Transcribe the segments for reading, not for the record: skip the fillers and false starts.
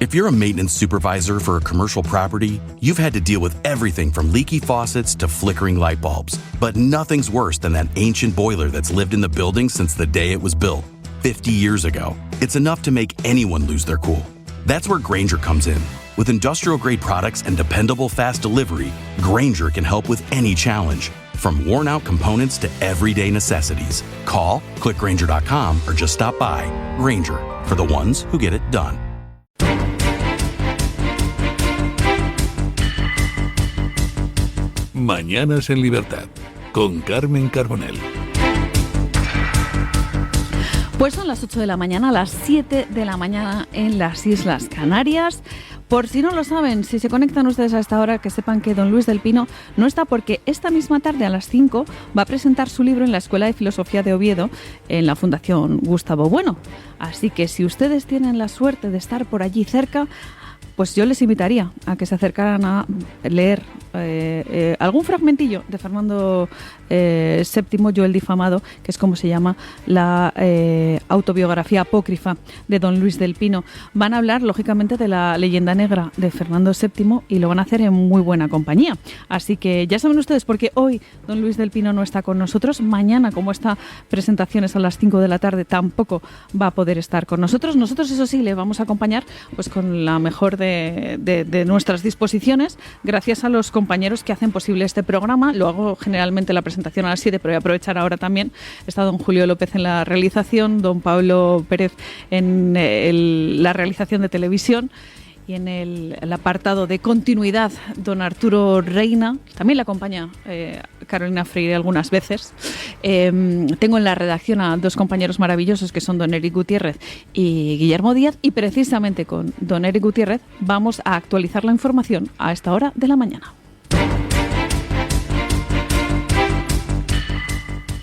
If you're a maintenance supervisor for a commercial property, you've had to deal with everything from leaky faucets to flickering light bulbs. But nothing's worse than that ancient boiler that's lived in the building since the day it was built, 50 years ago. It's enough to make anyone lose their cool. That's where Grainger comes in. With industrial-grade products and dependable fast delivery, Grainger can help with any challenge, from worn-out components to everyday necessities. Call, click Grainger.com, or just stop by. Grainger, for the ones who get it done. Mañanas en Libertad, con Carmen Carbonell. Pues son las 8 de la mañana, las 7 de la mañana en las Islas Canarias. Por si no lo saben, si se conectan ustedes a esta hora, que sepan que don Luis del Pino no está, porque esta misma tarde a las 5 va a presentar su libro en la Escuela de Filosofía de Oviedo en la Fundación Gustavo Bueno. Así que si ustedes tienen la suerte de estar por allí cerca, pues yo les invitaría a que se acercaran a leer algún fragmentillo de Fernando VII, Yo el Difamado, que es como se llama la autobiografía apócrifa de don Luis del Pino. Van a hablar, lógicamente, de la leyenda negra de Fernando VII y lo van a hacer en muy buena compañía. Así que ya saben ustedes, porque hoy don Luis del Pino no está con nosotros. Mañana, como esta presentación es a las 5 de la tarde, tampoco va a poder estar con nosotros. Nosotros, eso sí, le vamos a acompañar pues con la mejor de nuestras disposiciones, gracias a los compañeros que hacen posible este programa. Lo hago generalmente la presentación a las 7, pero voy a aprovechar ahora también. Está don Julio López en la realización, don Pablo Pérez en la realización de televisión, y en el apartado de continuidad don Arturo Reina. También le acompaña Carolina Freire algunas veces. Tengo en la redacción a dos compañeros maravillosos que son don Eric Gutiérrez y Guillermo Díaz, y precisamente con don Eric Gutiérrez vamos a actualizar la información a esta hora de la mañana.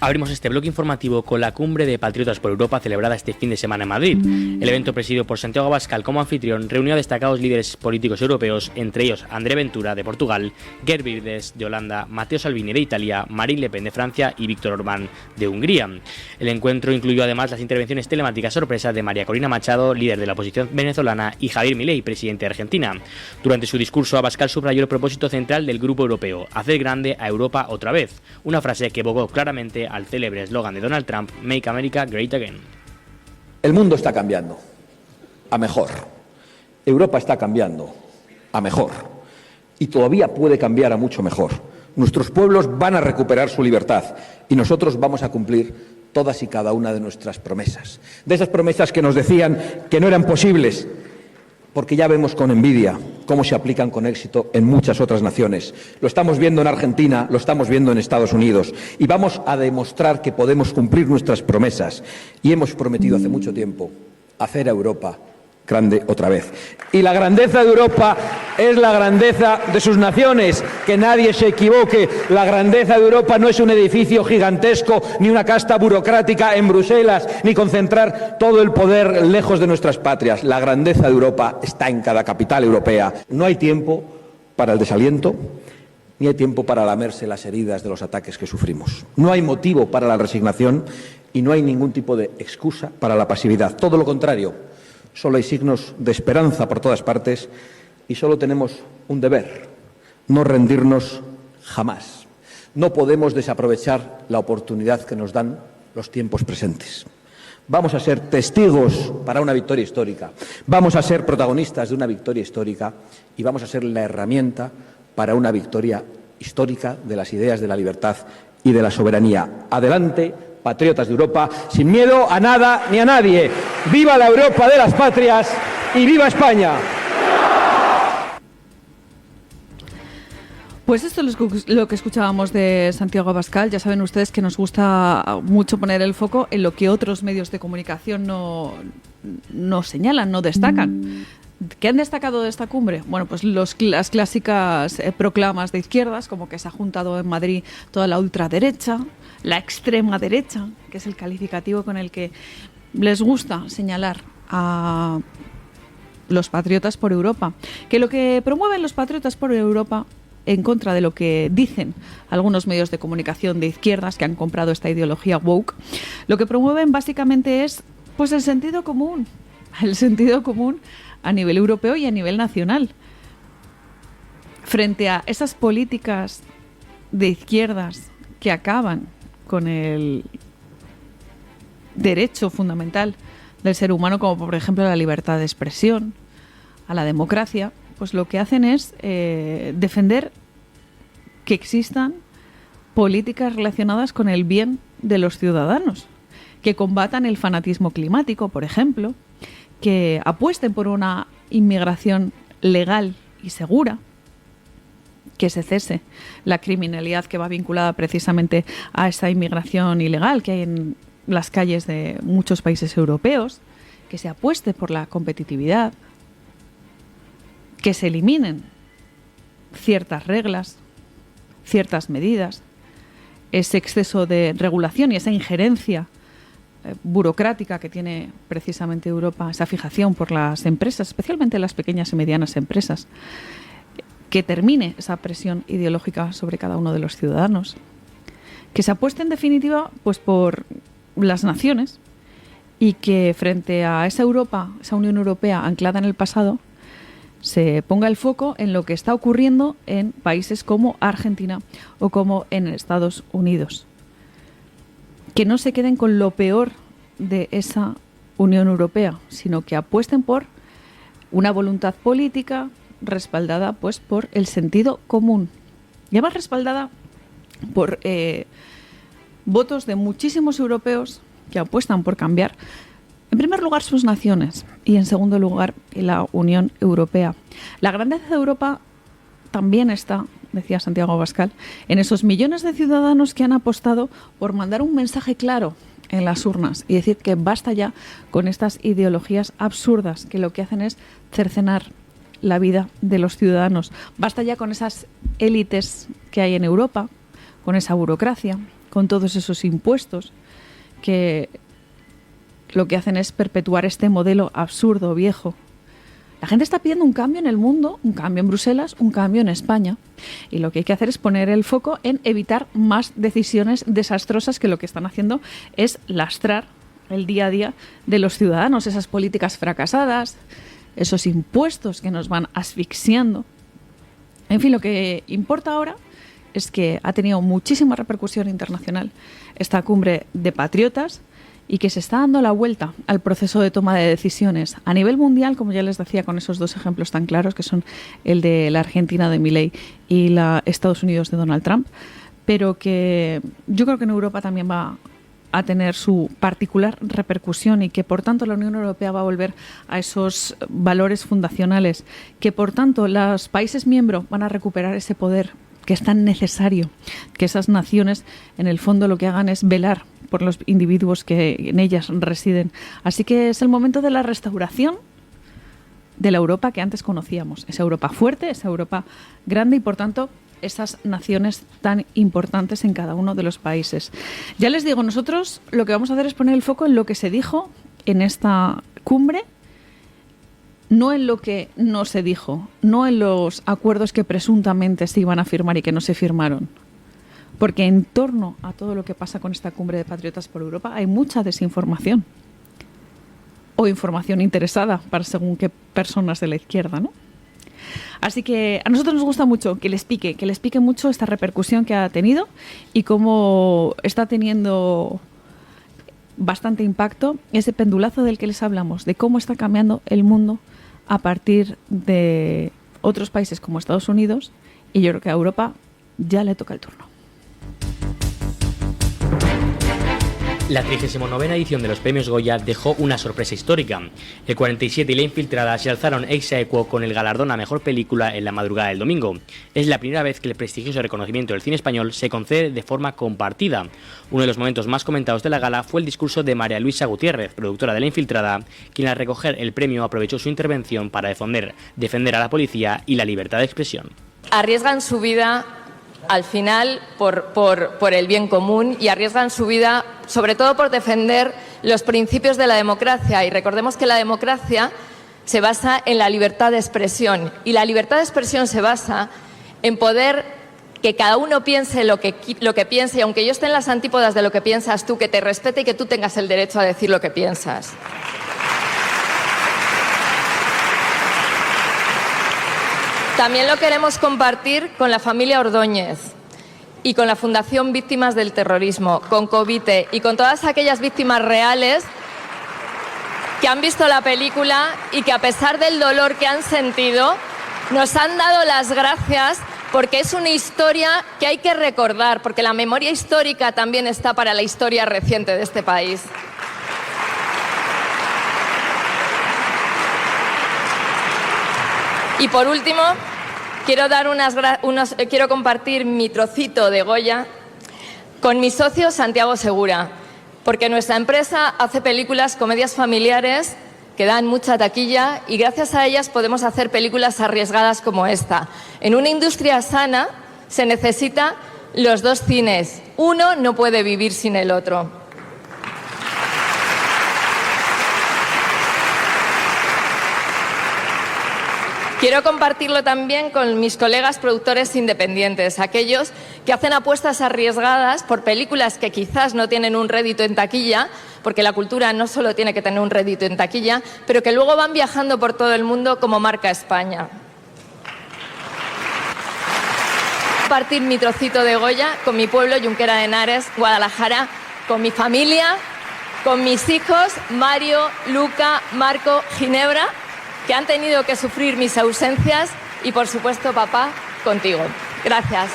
Abrimos este bloque informativo con la Cumbre de Patriotas por Europa celebrada este fin de semana en Madrid. El evento, presidido por Santiago Abascal como anfitrión, reunió a destacados líderes políticos europeos, entre ellos André Ventura de Portugal, Geert Wilders de Holanda, Matteo Salvini de Italia, Marine Le Pen de Francia y Víctor Orbán de Hungría. El encuentro incluyó además las intervenciones telemáticas sorpresas de María Corina Machado, líder de la oposición venezolana, y Javier Milei, presidente de Argentina. Durante su discurso, Abascal subrayó el propósito central del Grupo Europeo: hacer grande a Europa otra vez, una frase que evocó claramente al célebre eslogan de Donald Trump, Make America Great Again. El mundo está cambiando a mejor. Europa está cambiando a mejor. Y todavía puede cambiar a mucho mejor. Nuestros pueblos van a recuperar su libertad y nosotros vamos a cumplir todas y cada una de nuestras promesas. De esas promesas que nos decían que no eran posibles, porque ya vemos con envidia cómo se aplican con éxito en muchas otras naciones. Lo estamos viendo en Argentina, lo estamos viendo en Estados Unidos, y vamos a demostrar que podemos cumplir nuestras promesas. Y hemos prometido hace mucho tiempo hacer a Europa grande otra vez. Y la grandeza de Europa es la grandeza de sus naciones. Que nadie se equivoque. La grandeza de Europa no es un edificio gigantesco, ni una casta burocrática en Bruselas, ni concentrar todo el poder lejos de nuestras patrias. La grandeza de Europa está en cada capital europea. No hay tiempo para el desaliento, ni hay tiempo para lamerse las heridas de los ataques que sufrimos. No hay motivo para la resignación y no hay ningún tipo de excusa para la pasividad. Todo lo contrario. Solo hay signos de esperanza por todas partes y solo tenemos un deber: no rendirnos jamás. No podemos desaprovechar la oportunidad que nos dan los tiempos presentes. Vamos a ser testigos para una victoria histórica, vamos a ser protagonistas de una victoria histórica y vamos a ser la herramienta para una victoria histórica de las ideas de la libertad y de la soberanía. Adelante, patriotas de Europa, sin miedo a nada ni a nadie. ¡Viva la Europa de las patrias y viva España! Pues esto es lo que escuchábamos de Santiago Abascal. Ya saben ustedes que nos gusta mucho poner el foco en lo que otros medios de comunicación no señalan, no destacan. ¿Qué han destacado de esta cumbre? Bueno, pues las clásicas proclamas de izquierdas, como que se ha juntado en Madrid toda la ultraderecha, la extrema derecha, que es el calificativo con el que les gusta señalar a los patriotas por Europa. Que lo que promueven los patriotas por Europa, en contra de lo que dicen algunos medios de comunicación de izquierdas que han comprado esta ideología woke, lo que promueven básicamente es pues el sentido común. el sentido común a nivel europeo y a nivel nacional. Frente a esas políticas de izquierdas que acaban con el derecho fundamental del ser humano, como por ejemplo la libertad de expresión, a la democracia, pues lo que hacen es defender que existan políticas relacionadas con el bien de los ciudadanos, que combatan el fanatismo climático, por ejemplo, que apuesten por una inmigración legal y segura, que se cese la criminalidad que va vinculada precisamente a esa inmigración ilegal que hay en las calles de muchos países europeos, que se apueste por la competitividad, que se eliminen ciertas reglas, ciertas medidas, ese exceso de regulación y esa injerencia burocrática que tiene precisamente Europa, esa fijación por las empresas, especialmente las pequeñas y medianas empresas, que termine esa presión ideológica sobre cada uno de los ciudadanos, que se apueste en definitiva pues por las naciones y que frente a esa Europa, esa Unión Europea anclada en el pasado, se ponga el foco en lo que está ocurriendo en países como Argentina o como en Estados Unidos. Que no se queden con lo peor de esa Unión Europea, sino que apuesten por una voluntad política respaldada pues por el sentido común. Y además respaldada por votos de muchísimos europeos que apuestan por cambiar, en primer lugar, sus naciones y, en segundo lugar, la Unión Europea. La grandeza de Europa también está, decía Santiago Abascal, en esos millones de ciudadanos que han apostado por mandar un mensaje claro en las urnas y decir que basta ya con estas ideologías absurdas que lo que hacen es cercenar la vida de los ciudadanos. Basta ya con esas élites que hay en Europa, con esa burocracia, con todos esos impuestos que lo que hacen es perpetuar este modelo absurdo, viejo. La gente está pidiendo un cambio en el mundo, un cambio en Bruselas, un cambio en España. Y lo que hay que hacer es poner el foco en evitar más decisiones desastrosas que lo que están haciendo es lastrar el día a día de los ciudadanos, esas políticas fracasadas, esos impuestos que nos van asfixiando. En fin, lo que importa ahora es que ha tenido muchísima repercusión internacional esta cumbre de patriotas y que se está dando la vuelta al proceso de toma de decisiones a nivel mundial, como ya les decía, con esos dos ejemplos tan claros que son el de la Argentina de Milei y la Estados Unidos de Donald Trump, pero que yo creo que en Europa también va a tener su particular repercusión y que por tanto la Unión Europea va a volver a esos valores fundacionales, que por tanto los países miembros van a recuperar ese poder que es tan necesario, que esas naciones en el fondo lo que hagan es velar por los individuos que en ellas residen. Así que es el momento de la restauración de la Europa que antes conocíamos, esa Europa fuerte, esa Europa grande y por tanto esas naciones tan importantes en cada uno de los países. Ya les digo, nosotros lo que vamos a hacer es poner el foco en lo que se dijo en esta cumbre, no en lo que no se dijo, no en los acuerdos que presuntamente se iban a firmar y que no se firmaron. Porque en torno a todo lo que pasa con esta cumbre de Patriotas por Europa hay mucha desinformación. O información interesada para según qué personas de la izquierda, ¿no? Así que a nosotros nos gusta mucho que les pique mucho esta repercusión que ha tenido y cómo está teniendo bastante impacto ese pendulazo del que les hablamos, de cómo está cambiando el mundo a partir de otros países como Estados Unidos, y yo creo que a Europa ya le toca el turno. La 39ª edición de los premios Goya dejó una sorpresa histórica. El 47 y La Infiltrada se alzaron ex aequo con el galardón a mejor película en la madrugada del domingo. Es la primera vez que el prestigioso reconocimiento del cine español se concede de forma compartida. Uno de los momentos más comentados de la gala fue el discurso de María Luisa Gutiérrez, productora de La Infiltrada, quien al recoger el premio aprovechó su intervención para defender a la policía y la libertad de expresión. Arriesgan su vida al final por el bien común y arriesgan su vida sobre todo por defender los principios de la democracia. Y recordemos que la democracia se basa en la libertad de expresión y la libertad de expresión se basa en poder que cada uno piense lo que piense y aunque yo esté en las antípodas de lo que piensas tú, que te respete y que tú tengas el derecho a decir lo que piensas. también lo queremos compartir con la familia Ordóñez y con la Fundación Víctimas del Terrorismo, con Covite y con todas aquellas víctimas reales que han visto la película y que, a pesar del dolor que han sentido, nos han dado las gracias, porque es una historia que hay que recordar, porque la memoria histórica también está para la historia reciente de este país. Y por último, quiero compartir mi trocito de Goya con mi socio Santiago Segura, porque nuestra empresa hace películas, comedias familiares, que dan mucha taquilla, y gracias a ellas podemos hacer películas arriesgadas como esta. En una industria sana se necesitan los dos cines. Uno no puede vivir sin el otro. Quiero compartirlo también con mis colegas productores independientes, aquellos que hacen apuestas arriesgadas por películas que quizás no tienen un rédito en taquilla, porque la cultura no solo tiene que tener un rédito en taquilla, pero que luego van viajando por todo el mundo como marca España. Compartir mi trocito de Goya con mi pueblo, Junquera de Henares, Guadalajara, con mi familia, con mis hijos, Mario, Luca, Marco, Ginebra, que han tenido que sufrir mis ausencias, y por supuesto, papá, contigo. Gracias.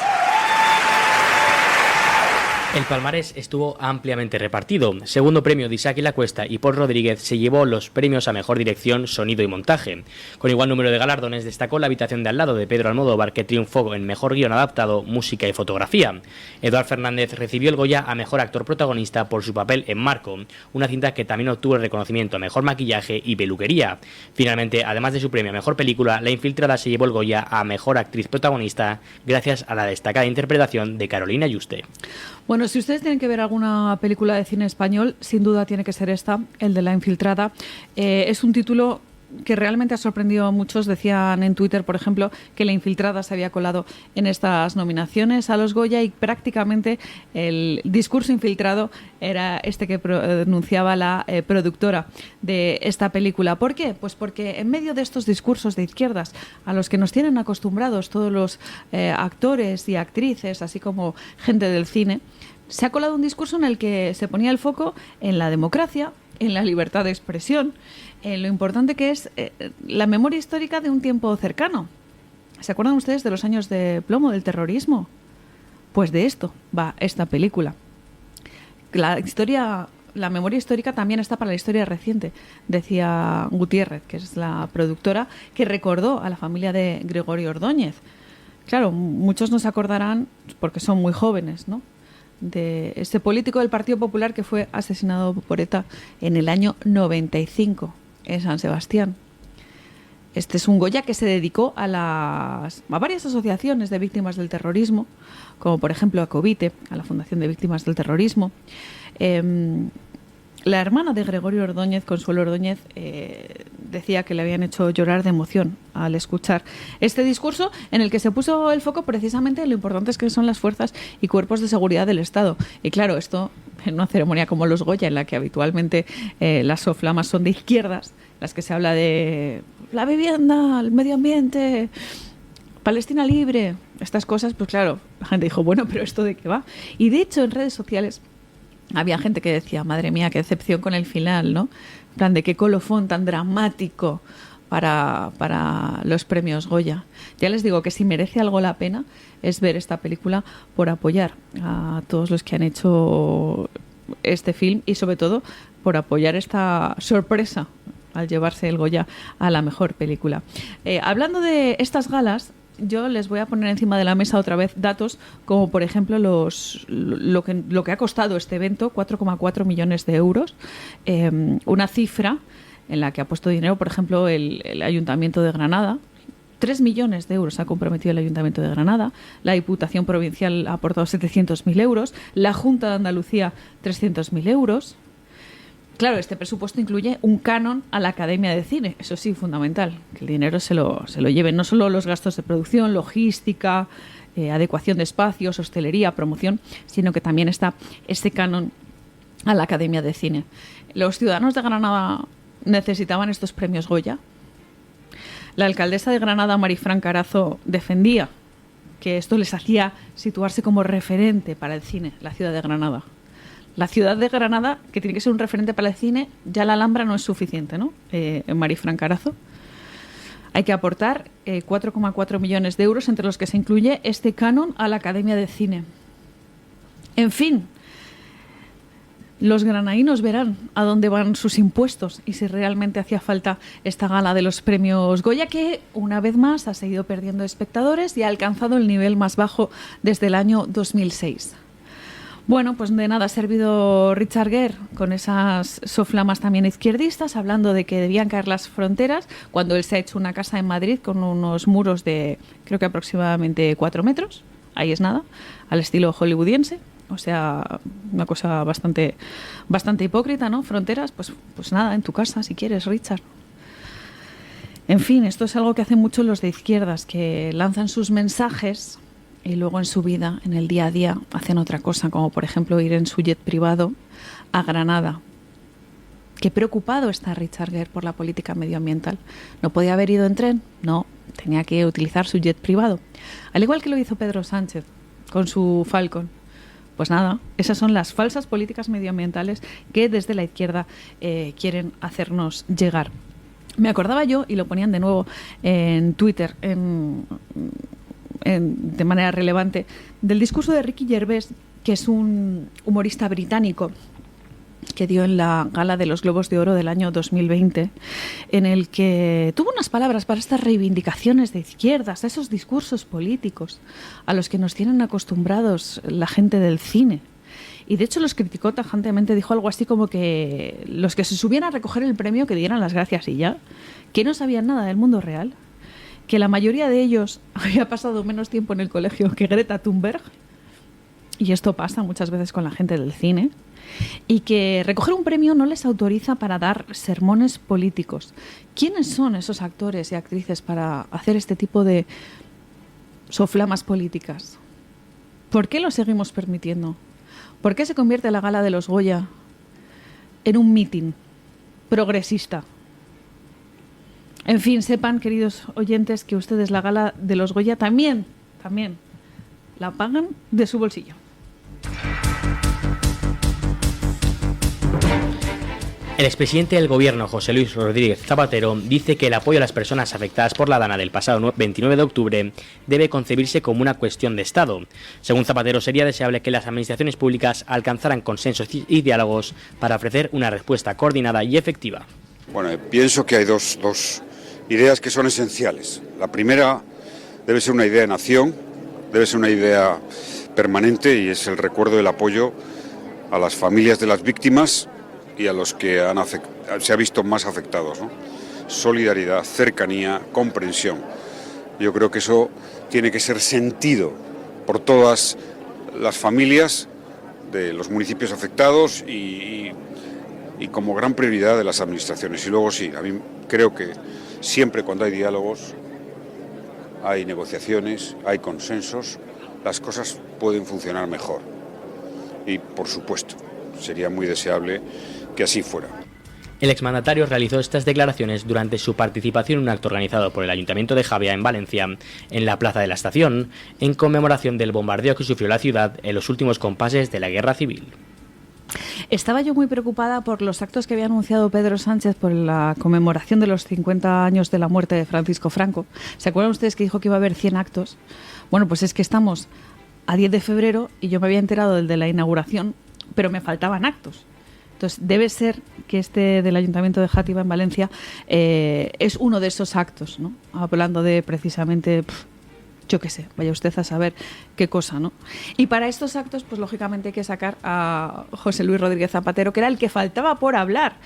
El palmarés estuvo ampliamente repartido. Segundo premio de Isaac y la Cuesta y Paul Rodríguez se llevó los premios a Mejor Dirección, Sonido y Montaje. Con igual número de galardones destacó La habitación de al lado de Pedro Almodóvar, que triunfó en Mejor Guión Adaptado, Música y Fotografía. Eduard Fernández recibió el Goya a Mejor Actor Protagonista por su papel en Marco, una cinta que también obtuvo el reconocimiento a Mejor Maquillaje y Peluquería. Finalmente, además de su premio a Mejor Película, La Infiltrada se llevó el Goya a Mejor Actriz Protagonista gracias a la destacada interpretación de Carolina Yuste. Bueno, si ustedes tienen que ver alguna película de cine español, sin duda tiene que ser esta, el de La Infiltrada. Es un título que realmente ha sorprendido a muchos. Decían en Twitter, por ejemplo, que La Infiltrada se había colado en estas nominaciones a los Goya, y prácticamente el discurso infiltrado era este que pronunciaba la productora de esta película. ¿Por qué? Pues porque en medio de estos discursos de izquierdas a los que nos tienen acostumbrados todos los actores y actrices, así como gente del cine, se ha colado un discurso en el que se ponía el foco en la democracia, en la libertad de expresión, en lo importante que es la memoria histórica de un tiempo cercano. ¿Se acuerdan ustedes de los años de plomo del terrorismo? Pues de esto va esta película. La memoria histórica también está para la historia reciente, decía Gutiérrez, que es la productora, que recordó a la familia de Gregorio Ordóñez. Claro, muchos no se acordarán, porque son muy jóvenes, ¿no?, de ese político del Partido Popular que fue asesinado por ETA en el año 95 en San Sebastián. Este es un Goya que se dedicó a varias asociaciones de víctimas del terrorismo, como por ejemplo a Covite, a la Fundación de Víctimas del Terrorismo. La hermana de Gregorio Ordóñez, Consuelo Ordóñez, decía que le habían hecho llorar de emoción al escuchar este discurso, en el que se puso el foco precisamente en lo importantes que son las fuerzas y cuerpos de seguridad del Estado. Y claro, esto en una ceremonia como los Goya, en la que habitualmente las soflamas son de izquierdas, las que se habla de la vivienda, el medio ambiente, Palestina libre, estas cosas, pues claro, la gente dijo, bueno, pero ¿esto de qué va? Y de hecho en redes sociales había gente que decía, madre mía, qué decepción con el final, ¿no? En plan, de qué colofón tan dramático para los premios Goya. Ya les digo que si merece algo la pena es ver esta película por apoyar a todos los que han hecho este film, y sobre todo por apoyar esta sorpresa al llevarse el Goya a la mejor película. Hablando de estas galas, yo les voy a poner encima de la mesa otra vez datos como, por ejemplo, lo que ha costado este evento, 4,4 millones de euros, una cifra en la que ha puesto dinero, por ejemplo, el Ayuntamiento de Granada. 3 millones de euros ha comprometido el Ayuntamiento de Granada, la Diputación Provincial ha aportado 700.000 euros, la Junta de Andalucía 300.000 euros. Claro, este presupuesto incluye un canon a la Academia de Cine, eso sí, fundamental, que el dinero se lo lleven, no solo los gastos de producción, logística, adecuación de espacios, hostelería, promoción, sino que también está este canon a la Academia de Cine. Los ciudadanos de Granada necesitaban estos premios Goya. La alcaldesa de Granada, Marifran Carazo, defendía que esto les hacía situarse como referente para el cine, la ciudad de Granada. La ciudad de Granada, que tiene que ser un referente para el cine, ya la Alhambra no es suficiente, ¿no? Marifran Carazo. Hay que aportar 4,4 millones de euros, entre los que se incluye este canon a la Academia de Cine. En fin, los granadinos verán a dónde van sus impuestos y si realmente hacía falta esta gala de los premios Goya, que una vez más ha seguido perdiendo espectadores y ha alcanzado el nivel más bajo desde el año 2006. Bueno, pues de nada ha servido Richard Gere con esas soflamas también izquierdistas, hablando de que debían caer las fronteras, cuando él se ha hecho una casa en Madrid con unos muros de, creo que aproximadamente 4 metros. Ahí es nada, al estilo hollywoodiense. O sea, una cosa bastante hipócrita, ¿no? Fronteras, pues nada, en tu casa, si quieres, Richard. En fin, esto es algo que hacen mucho los de izquierdas, que lanzan sus mensajes y luego en su vida, en el día a día, hacen otra cosa, como por ejemplo ir en su jet privado a Granada. Qué preocupado está Richard Gere por la política medioambiental. ¿No podía haber ido en tren? No, tenía que utilizar su jet privado. Al igual que lo hizo Pedro Sánchez con su Falcon. Pues nada, esas son las falsas políticas medioambientales que desde la izquierda quieren hacernos llegar. Me acordaba yo, y lo ponían de nuevo en Twitter, de manera relevante, del discurso de Ricky Gervais, que es un humorista británico que dio en la gala de los Globos de Oro del año 2020, en el que tuvo unas palabras para estas reivindicaciones de izquierdas, esos discursos políticos a los que nos tienen acostumbrados la gente del cine. Y de hecho los criticó tajantemente, dijo algo así como que los que se subían a recoger el premio que dieran las gracias y ya, que no sabían nada del mundo real, que la mayoría de ellos había pasado menos tiempo en el colegio que Greta Thunberg, y esto pasa muchas veces con la gente del cine, y que recoger un premio no les autoriza para dar sermones políticos. ¿Quiénes son esos actores y actrices para hacer este tipo de soflamas políticas? ¿Por qué lo seguimos permitiendo? ¿Por qué se convierte la gala de los Goya en un mitin progresista? En fin, sepan, queridos oyentes, que ustedes la gala de los Goya también la pagan de su bolsillo. El expresidente del Gobierno, José Luis Rodríguez Zapatero, dice que el apoyo a las personas afectadas por la dana del pasado 29 de octubre debe concebirse como una cuestión de Estado. Según Zapatero, sería deseable que las administraciones públicas alcanzaran consensos y diálogos para ofrecer una respuesta coordinada y efectiva. Bueno, pienso que hay dos ideas que son esenciales. La primera debe ser una idea de nación, debe ser una idea permanente, y es el recuerdo del apoyo a las familias de las víctimas y a los que se ha visto más afectados, ¿no? Solidaridad, cercanía, comprensión. Yo creo que eso tiene que ser sentido por todas las familias de los municipios afectados y como gran prioridad de las administraciones. Y luego sí, a mí creo que siempre cuando hay diálogos, hay negociaciones, hay consensos, las cosas pueden funcionar mejor. Y por supuesto, sería muy deseable que así fuera. El exmandatario realizó estas declaraciones durante su participación en un acto organizado por el Ayuntamiento de Javea en Valencia, en la Plaza de la Estación, en conmemoración del bombardeo que sufrió la ciudad en los últimos compases de la Guerra Civil. Estaba yo muy preocupada por los actos que había anunciado Pedro Sánchez por la conmemoración de los 50 años de la muerte de Francisco Franco. ¿Se acuerdan ustedes que dijo que iba a haber 100 actos? Bueno, pues es que estamos a 10 de febrero y yo me había enterado del de la inauguración, pero me faltaban actos. Entonces, debe ser que este del Ayuntamiento de Játiva en Valencia es uno de esos actos, ¿no? Hablando de precisamente, yo qué sé, vaya usted a saber qué cosa, ¿no? Y para estos actos, pues lógicamente hay que sacar a José Luis Rodríguez Zapatero, que era el que faltaba por hablar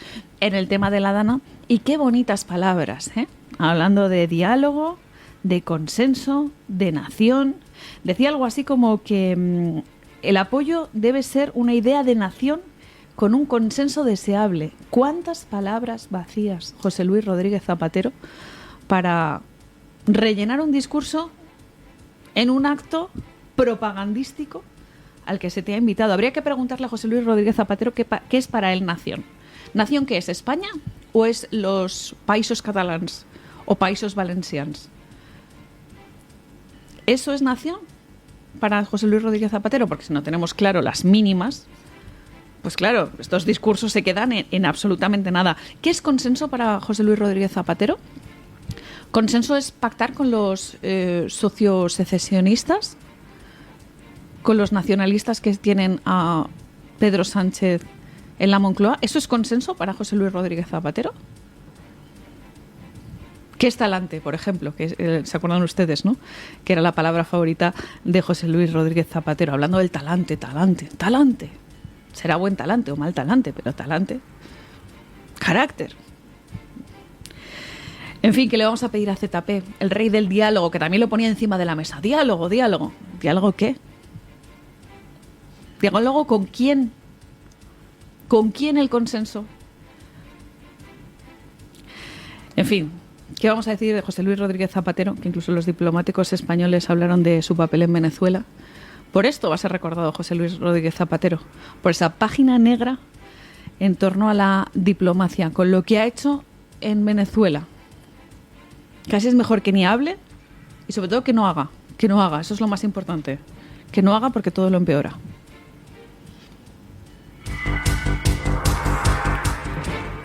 en el tema de la dana. Y qué bonitas palabras, ¿eh? Hablando de diálogo, de consenso, de nación. Decía algo así como que el apoyo debe ser una idea de nación con un consenso deseable. ¿Cuántas palabras vacías, José Luis Rodríguez Zapatero, para rellenar un discurso en un acto propagandístico al que se te ha invitado? Habría que preguntarle a José Luis Rodríguez Zapatero qué es para él nación. ¿Nación qué es? ¿España o es los Països Catalans o Països Valencians. ¿Eso es nación para José Luis Rodríguez Zapatero? Porque si no tenemos claro las mínimas, pues claro, estos discursos se quedan en absolutamente nada. ¿Qué es consenso para José Luis Rodríguez Zapatero? Consenso es pactar con los sociosecesionistas, con los nacionalistas que tienen a Pedro Sánchez en la Moncloa. ¿Eso es consenso para José Luis Rodríguez Zapatero? ¿Qué es talante, por ejemplo? Que se acuerdan ustedes, ¿no? Que era la palabra favorita de José Luis Rodríguez Zapatero, hablando del talante. Será buen talante o mal talante, pero talante. Carácter. En fin, ¿qué le vamos a pedir a ZP? El rey del diálogo, que también lo ponía encima de la mesa. Diálogo. ¿Diálogo qué? ¿Diálogo con quién? ¿Con quién el consenso? En fin, ¿qué vamos a decir de José Luis Rodríguez Zapatero? Que incluso los diplomáticos españoles hablaron de su papel en Venezuela. Por esto va a ser recordado José Luis Rodríguez Zapatero, por esa página negra en torno a la diplomacia, con lo que ha hecho en Venezuela. Casi es mejor que ni hable y sobre todo que no haga, eso es lo más importante, que no haga porque todo lo empeora.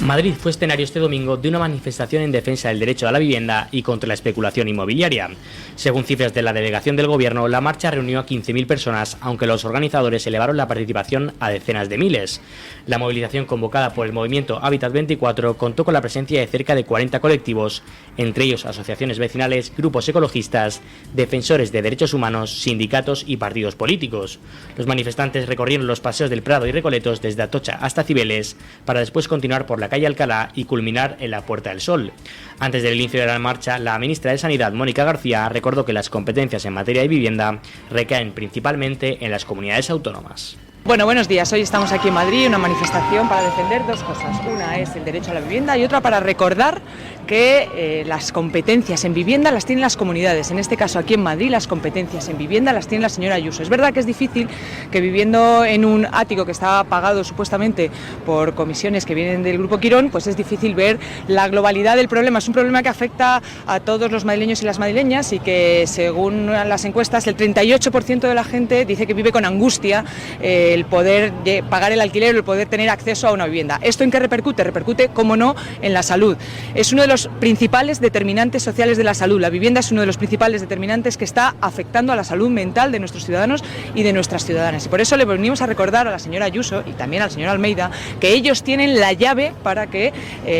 Madrid fue escenario este domingo de una manifestación en defensa del derecho a la vivienda y contra la especulación inmobiliaria. Según cifras de la delegación del Gobierno, la marcha reunió a 15.000 personas, aunque los organizadores elevaron la participación a decenas de miles. La movilización convocada por el movimiento Hábitat 24 contó con la presencia de cerca de 40 colectivos, entre ellos asociaciones vecinales, grupos ecologistas, defensores de derechos humanos, sindicatos y partidos políticos. Los manifestantes recorrieron los paseos del Prado y Recoletos desde Atocha hasta Cibeles, para después continuar por la calle Alcalá y culminar en la Puerta del Sol. Antes del inicio de la marcha, la ministra de Sanidad, Mónica García, recordó que las competencias en materia de vivienda recaen principalmente en las comunidades autónomas. Bueno, buenos días. Hoy estamos aquí en Madrid, una manifestación para defender dos cosas. Una es el derecho a la vivienda y otra para recordar que las competencias en vivienda las tienen las comunidades. En este caso, aquí en Madrid, las competencias en vivienda las tiene la señora Ayuso. Es verdad que es difícil que viviendo en un ático que está pagado supuestamente por comisiones que vienen del Grupo Quirón, pues es difícil ver la globalidad del problema. Es un problema que afecta a todos los madrileños y las madrileñas y que, según las encuestas, el 38% de la gente dice que vive con angustia el poder pagar el alquiler o el poder tener acceso a una vivienda. ¿Esto en qué repercute? Repercute, cómo no, en la salud. Es uno de los principales determinantes sociales de la salud. La vivienda es uno de los principales determinantes que está afectando a la salud mental de nuestros ciudadanos y de nuestras ciudadanas. Y por eso le venimos a recordar a la señora Ayuso y también al señor Almeida que ellos tienen la llave para que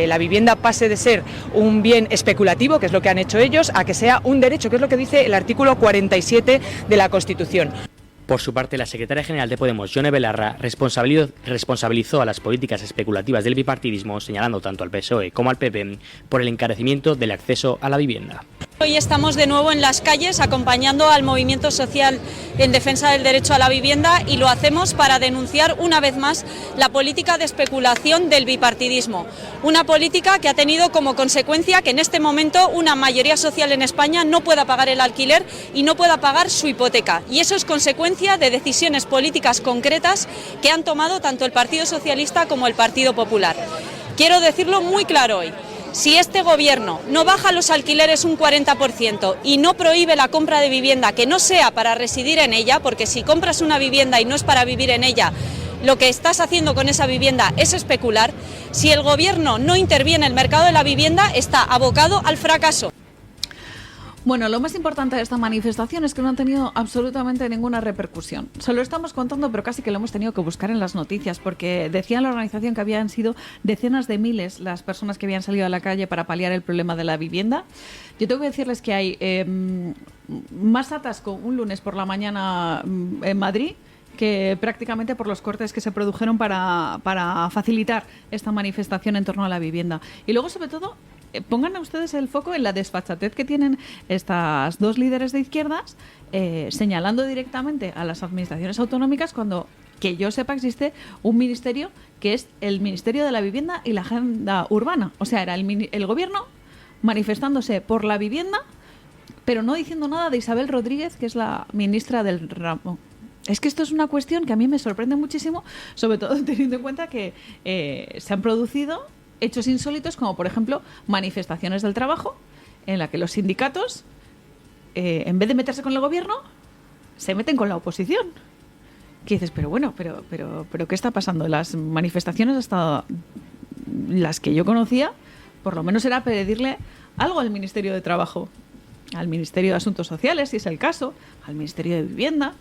la vivienda pase de ser un bien especulativo, que es lo que han hecho ellos, a que sea un derecho, que es lo que dice el artículo 47 de la Constitución. Por su parte, la secretaria general de Podemos, Yone Belarra, responsabilizó a las políticas especulativas del bipartidismo, señalando tanto al PSOE como al PP por el encarecimiento del acceso a la vivienda. Hoy estamos de nuevo en las calles acompañando al movimiento social en defensa del derecho a la vivienda y lo hacemos para denunciar una vez más la política de especulación del bipartidismo. Una política que ha tenido como consecuencia que en este momento una mayoría social en España no pueda pagar el alquiler y no pueda pagar su hipoteca. Y eso es consecuencia de decisiones políticas concretas que han tomado tanto el Partido Socialista como el Partido Popular. Quiero decirlo muy claro hoy. Si este gobierno no baja los alquileres un 40% y no prohíbe la compra de vivienda que no sea para residir en ella, porque si compras una vivienda y no es para vivir en ella, lo que estás haciendo con esa vivienda es especular, si el gobierno no interviene en el mercado de la vivienda, está abocado al fracaso. Bueno, lo más importante de esta manifestación es que no han tenido absolutamente ninguna repercusión. Se lo estamos contando, pero casi que lo hemos tenido que buscar en las noticias, porque decía la organización que habían sido decenas de miles las personas que habían salido a la calle para paliar el problema de la vivienda. Yo tengo que decirles que hay más atasco un lunes por la mañana en Madrid que prácticamente por los cortes que se produjeron para facilitar esta manifestación en torno a la vivienda. Y luego, sobre todo, pongan a ustedes el foco en la desfachatez que tienen estas dos líderes de izquierdas señalando directamente a las administraciones autonómicas cuando, que yo sepa, existe un ministerio que es el Ministerio de la Vivienda y la Agenda Urbana. O sea, era el gobierno manifestándose por la vivienda, pero no diciendo nada de Isabel Rodríguez, que es la ministra del ramo. Es que esto es una cuestión que a mí me sorprende muchísimo, sobre todo teniendo en cuenta que se han producido hechos insólitos, como por ejemplo manifestaciones del trabajo en la que los sindicatos, en vez de meterse con el gobierno, se meten con la oposición. Que dices, pero bueno, pero ¿qué está pasando? Las manifestaciones, hasta las que yo conocía, por lo menos era pedirle algo al Ministerio de Trabajo, al Ministerio de Asuntos Sociales, si es el caso, al Ministerio de Vivienda.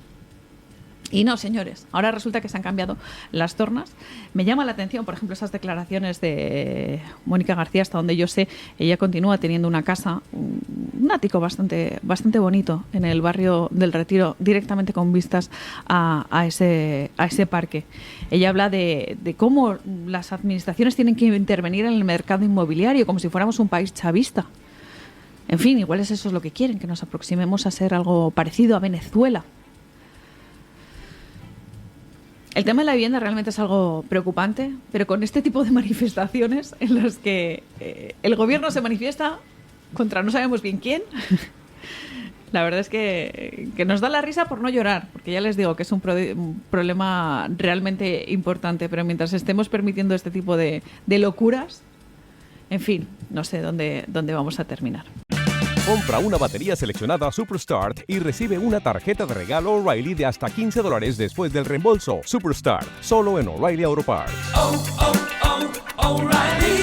Y no, señores, ahora resulta que se han cambiado las tornas. Me llama la atención, por ejemplo, esas declaraciones de Mónica García, hasta donde yo sé, ella continúa teniendo una casa, un ático bastante bonito en el barrio del Retiro, directamente con vistas a ese parque. Ella habla de cómo las administraciones tienen que intervenir en el mercado inmobiliario, como si fuéramos un país chavista. En fin, igual eso es lo que quieren, que nos aproximemos a ser algo parecido a Venezuela. El tema de la vivienda realmente es algo preocupante, pero con este tipo de manifestaciones en las que el gobierno se manifiesta contra no sabemos bien quién, la verdad es que nos da la risa por no llorar, porque ya les digo que es un problema realmente importante, pero mientras estemos permitiendo este tipo de locuras, en fin, no sé dónde vamos a terminar. Compra una batería seleccionada Superstart y recibe una tarjeta de regalo O'Reilly de hasta $15 después del reembolso. Superstart, solo en O'Reilly Auto Parts. O'Reilly.